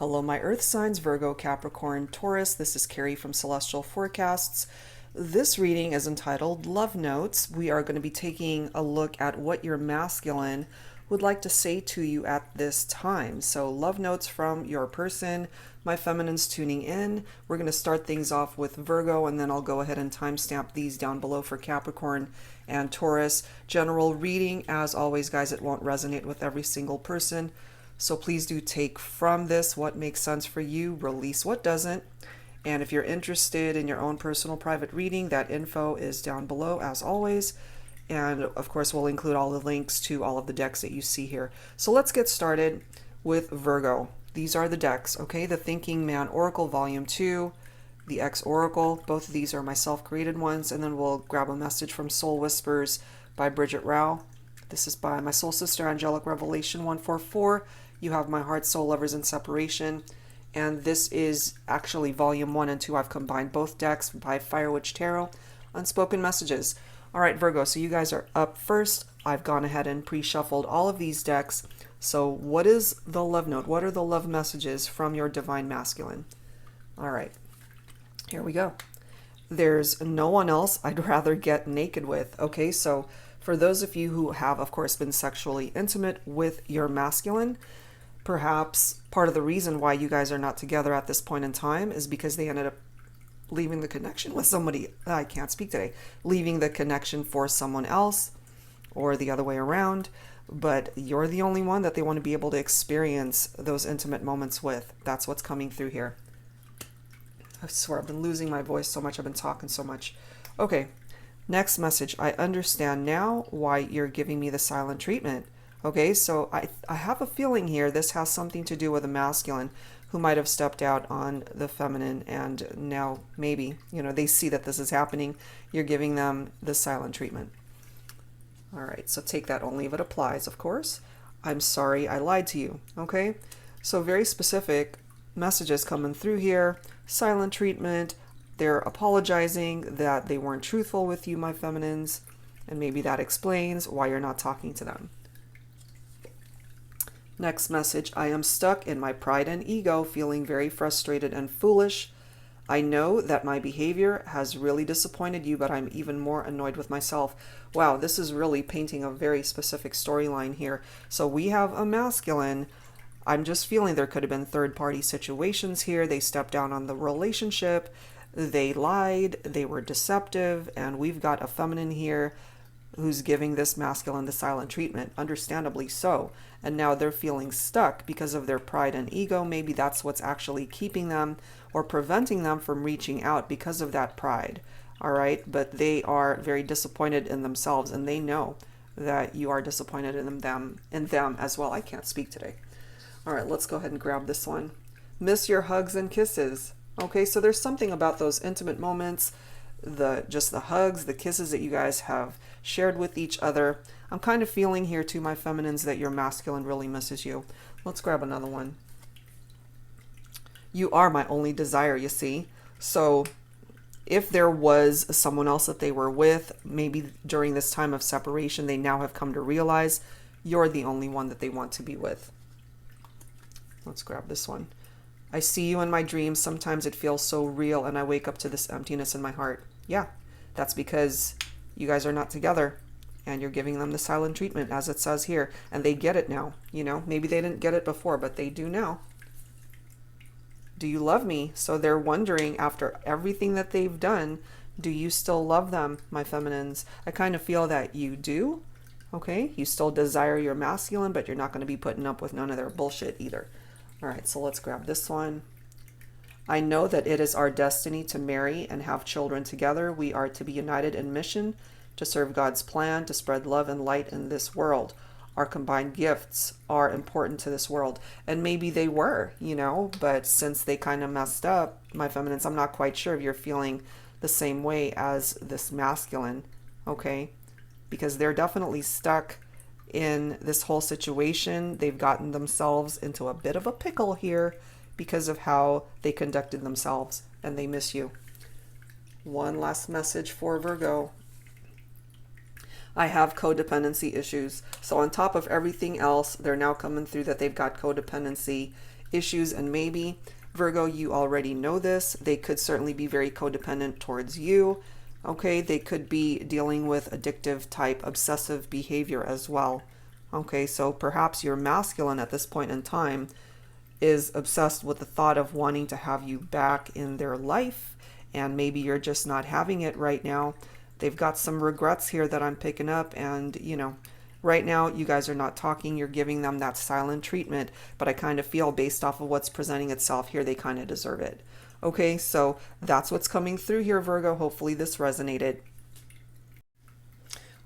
Hello, my Earth signs, Virgo, Capricorn, Taurus. This is Carrie from Celestial Forecasts. This reading is entitled Love Notes. We are going to be taking a look at what your masculine would like to say to you at this time. So, love notes from your person. My feminine's tuning in. We're going to start things off with Virgo, and then I'll go ahead and timestamp these down below for Capricorn and Taurus. General reading, as always, guys, it won't resonate with every single person. So please do take from this what makes sense for you, release what doesn't. And if you're interested in your own personal private reading, that info is down below as always. And of course, we'll include all the links to all of the decks that you see here. So let's get started with Virgo. These are the decks, okay? The Thinking Man Oracle Volume 2, the X Oracle. Both of these are my self-created ones. And then we'll grab a message from Soul Whispers by Bridget Rao. This is by my soul sister, Angelic Revelation 144. You have my Heart, Soul, Lovers, and Separation. And this is actually Volume 1 and 2. I've combined both decks by Fire Witch Tarot. Unspoken Messages. All right, Virgo, so you guys are up first. I've gone ahead and pre-shuffled all of these decks. So what is the love note? What are the love messages from your Divine Masculine? All right, here we go. There's no one else I'd rather get naked with. Okay, so for those of you who have, of course, been sexually intimate with your masculine, perhaps part of the reason why you guys are not together at this point in time is because they ended up leaving the connection with somebody. I can't speak today. Leaving the connection for someone else or the other way around. But you're the only one that they want to be able to experience those intimate moments with. That's what's coming through here. I swear I've been losing my voice so much. I've been talking so much. Okay. Next message. I understand now why you're giving me the silent treatment. Okay, so I have a feeling here this has something to do with a masculine who might have stepped out on the feminine, and now maybe, they see that this is happening. You're giving them the silent treatment. All right, so take that only if it applies, of course. I'm sorry I lied to you, okay? So very specific messages coming through here. Silent treatment. They're apologizing that they weren't truthful with you, my feminines, and maybe that explains why you're not talking to them. Next message, I am stuck in my pride and ego, feeling very frustrated and foolish. I know that my behavior has really disappointed you, but I'm even more annoyed with myself. Wow, this is really painting a very specific storyline here. So we have a masculine. I'm just feeling there could have been third-party situations here. They stepped down on the relationship. They lied. They were deceptive. And we've got a feminine here who's giving this masculine the silent treatment, understandably so. And now they're feeling stuck because of their pride and ego. Maybe that's what's actually keeping them or preventing them from reaching out because of that pride. All right, but they are very disappointed in themselves, and they know that you are disappointed in them as well. I can't speak today. All right, let's go ahead and grab this one. Miss your hugs and kisses. Okay, so there's something about those intimate moments, just the hugs, the kisses that you guys have shared with each other. I'm kind of feeling here too, my feminines, that your masculine really misses you. Let's grab another one. You are my only desire, you see. So if there was someone else that they were with, maybe during this time of separation, they now have come to realize you're the only one that they want to be with. Let's grab this one. I see you in my dreams. Sometimes it feels so real, and I wake up to this emptiness in my heart. Yeah, that's because you guys are not together, and you're giving them the silent treatment, as it says here, and they get it now. Maybe they didn't get it before, but they do now. Do you love me? So they're wondering, after everything that they've done, do you still love them, my feminines? I kind of feel that you do. Okay, you still desire your masculine, but you're not going to be putting up with none of their bullshit either. All right, so let's grab this one. I know that it is our destiny to marry and have children together. We are to be united in mission to serve God's plan, to spread love and light in this world. Our combined gifts are important to this world. And maybe they were, but since they kind of messed up, my feminines, I'm not quite sure if you're feeling the same way as this masculine, okay? Because they're definitely stuck in this whole situation. They've gotten themselves into a bit of a pickle here because of how they conducted themselves, and they miss you. One last message for Virgo. I have codependency issues. So on top of everything else, they're now coming through that they've got codependency issues, and maybe Virgo, you already know this. They could certainly be very codependent towards you. Okay, they could be dealing with addictive type obsessive behavior as well. Okay, so perhaps your masculine at this point in time is obsessed with the thought of wanting to have you back in their life, and maybe you're just not having it right now. They've got some regrets here that I'm picking up, and right now you guys are not talking. You're giving them that silent treatment, but I kind of feel based off of what's presenting itself here, they kind of deserve it. Okay, so that's what's coming through here, Virgo. Hopefully this resonated.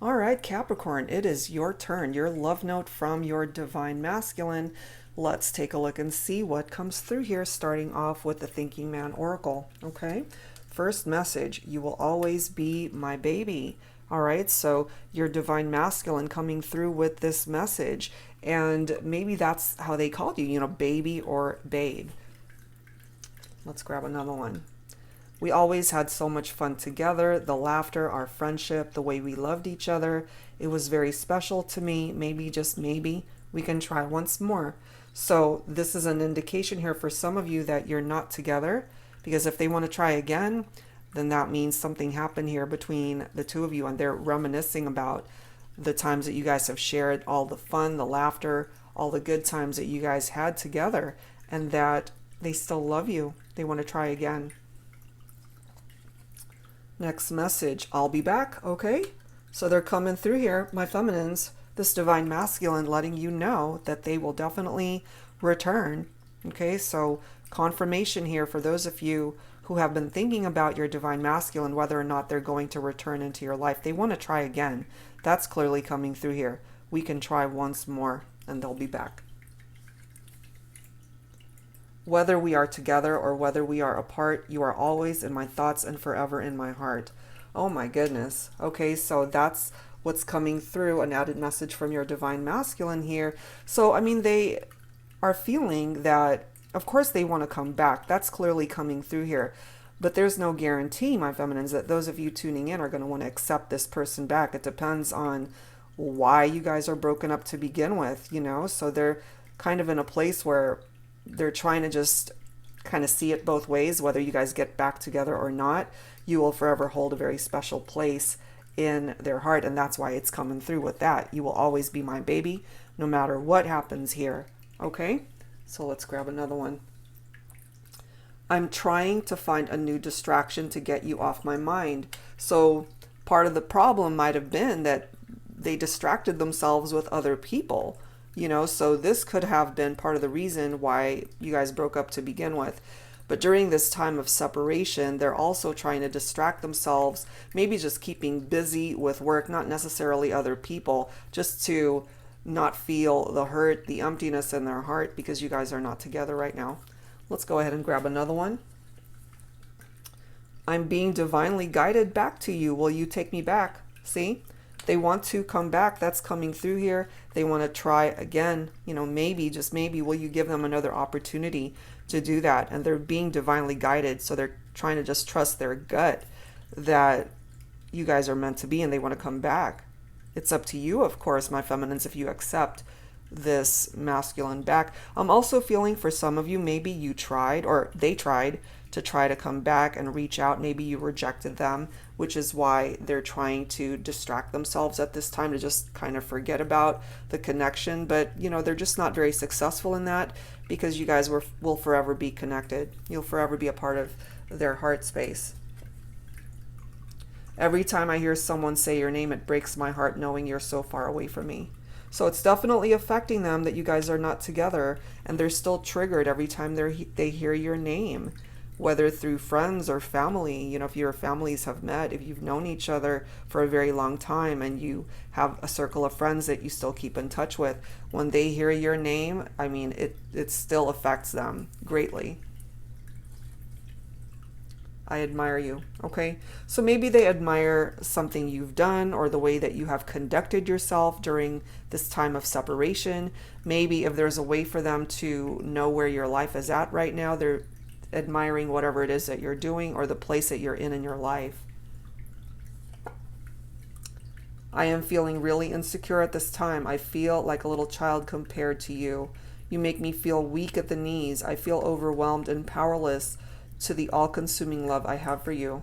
All right, Capricorn, it is your turn. Your love note from your divine masculine. Let's take a look and see what comes through here, starting off with the Thinking Man Oracle. Okay, first message, you will always be my baby. All right, so your divine masculine coming through with this message, and maybe that's how they called you, baby or babe. Let's grab another one. We always had so much fun together, the laughter, our friendship, the way we loved each other. It was very special to me. Maybe, just maybe, we can try once more. So this is an indication here for some of you that you're not together, because if they want to try again, then that means something happened here between the two of you, and they're reminiscing about the times that you guys have shared, all the fun, the laughter, all the good times that you guys had together, and that they still love you. They want to try again. Next message, I'll be back. Okay, so they're coming through here, my feminines, this divine masculine letting you know that they will definitely return. Okay, so confirmation here for those of you who have been thinking about your divine masculine, whether or not they're going to return into your life. They want to try again. That's clearly coming through here. We can try once more and they'll be back. Whether we are together or whether we are apart, you are always in my thoughts and forever in my heart. Oh my goodness. Okay, so that's what's coming through, an added message from your divine masculine here. So, I mean, they are feeling that, of course, they want to come back. That's clearly coming through here. But there's no guarantee, my feminines, that those of you tuning in are going to want to accept this person back. It depends on why you guys are broken up to begin with, So they're kind of in a place where they're trying to just kind of see it both ways, whether you guys get back together or not. You will forever hold a very special place in their heart, and that's why it's coming through with that. You will always be my baby, no matter what happens here. Okay, so let's grab another one. I'm trying to find a new distraction to get you off my mind. So part of the problem might have been that they distracted themselves with other people. So this could have been part of the reason why you guys broke up to begin with. But during this time of separation, they're also trying to distract themselves, maybe just keeping busy with work, not necessarily other people, just to not feel the hurt, the emptiness in their heart, because you guys are not together right now. Let's go ahead and grab another one. I'm being divinely guided back to you. Will you take me back? See? They want to come back. That's coming through here. They want to try again. Maybe, just maybe, will you give them another opportunity to do that? And they're being divinely guided. So they're trying to just trust their gut that you guys are meant to be and they want to come back. It's up to you, of course, my feminines, if you accept this masculine back. I'm also feeling for some of you, maybe you tried, or they tried to try to come back and reach out. Maybe you rejected them, which is why they're trying to distract themselves at this time to just kind of forget about the connection. But, they're just not very successful in that, because you guys will forever be connected. You'll forever be a part of their heart space. Every time I hear someone say your name, it breaks my heart knowing you're so far away from me. So it's definitely affecting them that you guys are not together, and they're still triggered every time they hear your name, whether through friends or family. If your families have met, if you've known each other for a very long time and you have a circle of friends that you still keep in touch with, when they hear your name, I mean, it still affects them greatly. I admire you. Okay, so maybe they admire something you've done or the way that you have conducted yourself during this time of separation. Maybe if there's a way for them to know where your life is at right now, they're admiring whatever it is that you're doing or the place that you're in your life. I am feeling really insecure at this time. I feel like a little child compared to you. You make me feel weak at the knees. I feel overwhelmed and powerless to the all-consuming love I have for you.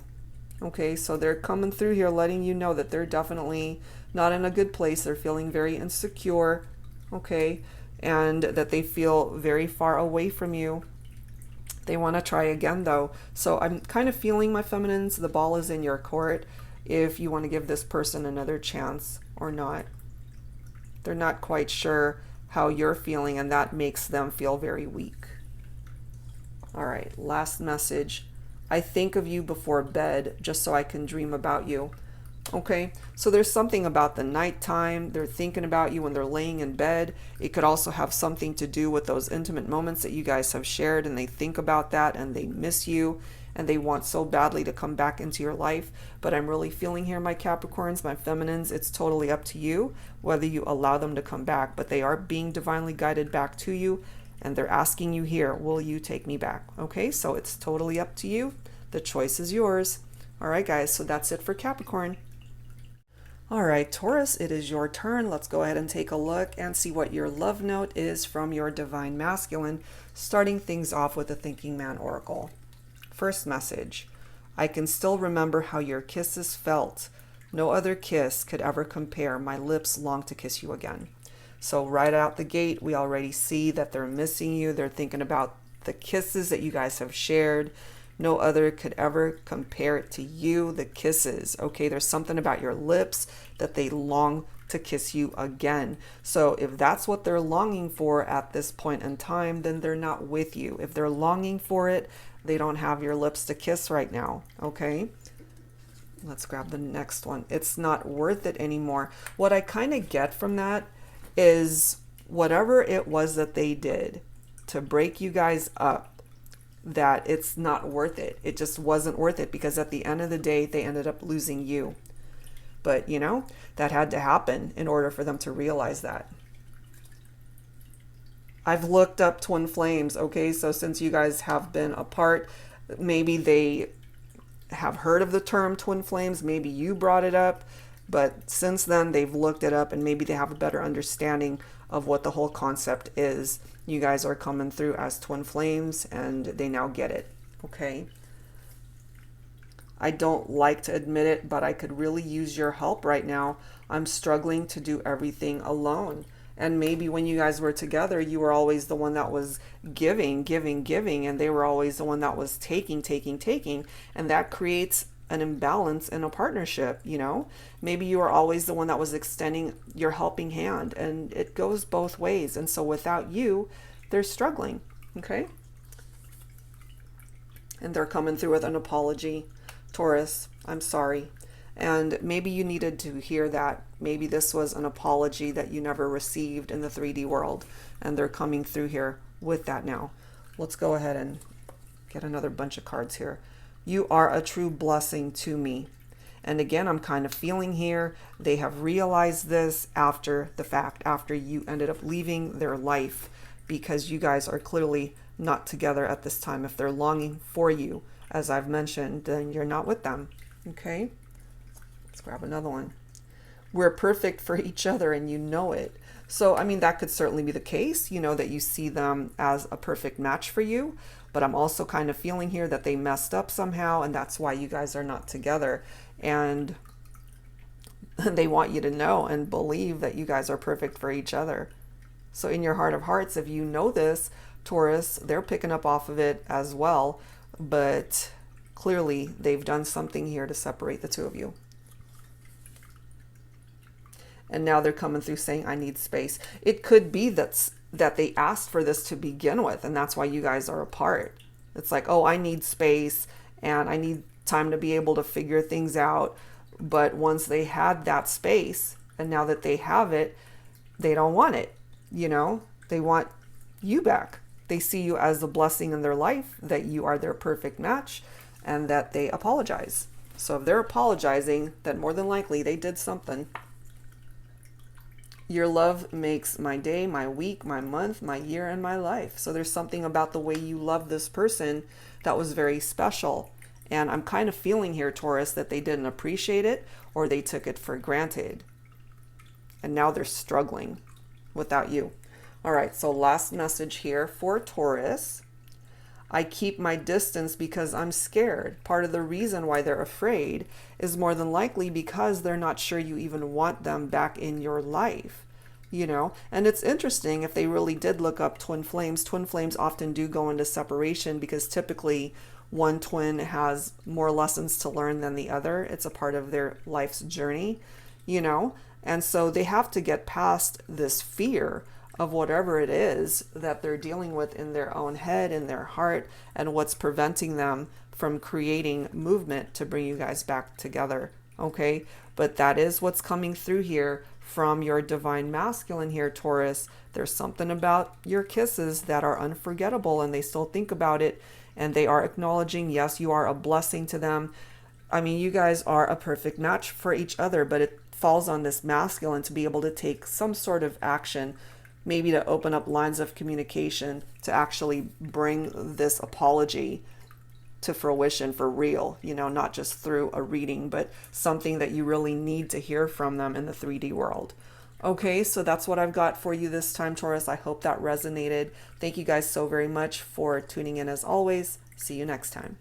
Okay, so they're coming through here letting you know that they're definitely not in a good place. They're feeling very insecure, okay, and that they feel very far away from you. They want to try again though. So I'm kind of feeling, my feminines, the ball is in your court if you want to give this person another chance or not. They're not quite sure how you're feeling, and that makes them feel very weak. All right, last message. I think of you before bed just so I can dream about you. Okay, so there's something about the nighttime. They're thinking about you when they're laying in bed. It could also have something to do with those intimate moments that you guys have shared, and they think about that and they miss you and they want so badly to come back into your life. But I'm really feeling here, my Capricorns, my feminines, it's totally up to you whether you allow them to come back, but they are being divinely guided back to you, and they're asking you here, will you take me back? Okay, so it's totally up to you. The choice is yours. All right, guys, so that's it for Capricorn. All right, Taurus, it is your turn. Let's go ahead and take a look and see what your love note is from your divine masculine, starting things off with the Thinking Man Oracle. First message, I can still remember how your kisses felt. No other kiss could ever compare. My lips long to kiss you again. So right out the gate, we already see that they're missing you. They're thinking about the kisses that you guys have shared. No other could ever compare it to you, the kisses. Okay, there's something about your lips that they long to kiss you again. So if that's what they're longing for at this point in time, then they're not with you. If they're longing for it, they don't have your lips to kiss right now. Okay, let's grab the next one. It's not worth it anymore. What I kind of get from that is whatever it was that they did to break you guys up, that it's not worth it. It just wasn't worth it, because at the end of the day, they ended up losing you. But you know, that had to happen in order for them to realize that. I've looked up twin flames. Okay, so since you guys have been apart, maybe they have heard of the term twin flames. Maybe you brought it up, but since then they've looked it up and maybe they have a better understanding of what the whole concept is. You guys are coming through as twin flames and they now get it. Okay, I don't like to admit it, but I could really use your help right now. I'm struggling to do everything alone. And maybe when you guys were together, you were always the one that was giving, and they were always the one that was taking. And that creates an imbalance in a partnership, you know? Maybe you were always the one that was extending your helping hand, and it goes both ways. And so without you, they're struggling, okay? And they're coming through with an apology. Taurus, I'm sorry. And maybe you needed to hear that. Maybe this was an apology that you never received in the 3D world, and they're coming through here with that now. Let's go ahead and get another bunch of cards here. You are a true blessing to me. And again, I'm kind of feeling here, they have realized this after the fact, after you ended up leaving their life, because you guys are clearly not together at this time. If they're longing for you, as I've mentioned, then you're not with them. Okay? Let's grab another one. We're perfect for each other and you know it. So, I mean, that could certainly be the case, you know, that you see them as a perfect match for you. But I'm also kind of feeling here that they messed up somehow, and that's why you guys are not together. And they want you to know and believe that you guys are perfect for each other. So in your heart of hearts, if you know this, Taurus, they're picking up off of it as well. But clearly they've done something here to separate the two of you. And now they're coming through saying, I need space. It could be that they asked for this to begin with, and that's why you guys are apart. It's like, oh, I need space and I need time to be able to figure things out. But once they had that space, and now that they have it, they don't want it. You know, they want you back. They see you as a blessing in their life, that you are their perfect match, and that they apologize. So if they're apologizing, then more than likely they did something. Your love makes my day, my week, my month, my year, and my life. So there's something about the way you love this person that was very special. And I'm kind of feeling here, Taurus, that they didn't appreciate it or they took it for granted. And now they're struggling without you. All right, so last message here for Taurus. I keep my distance because I'm scared. Part of the reason why they're afraid is more than likely because they're not sure you even want them back in your life. You know, and it's interesting if they really did look up twin flames. Twin flames often do go into separation because typically one twin has more lessons to learn than the other. It's a part of their life's journey, you know, and so they have to get past this fear of whatever it is that they're dealing with in their own head, in their heart, and what's preventing them from creating movement to bring you guys back together. Okay, but that is what's coming through here from your divine masculine here, Taurus. There's something about your kisses that are unforgettable, and they still think about it, and they are acknowledging, yes, you are a blessing to them. I mean, you guys are a perfect match for each other, but it falls on this masculine to be able to take some sort of action, maybe to open up lines of communication to actually bring this apology to fruition for real, you know, not just through a reading, but something that you really need to hear from them in the 3D world. Okay, so that's what I've got for you this time, Taurus. I hope that resonated. Thank you guys so very much for tuning in as always. See you next time.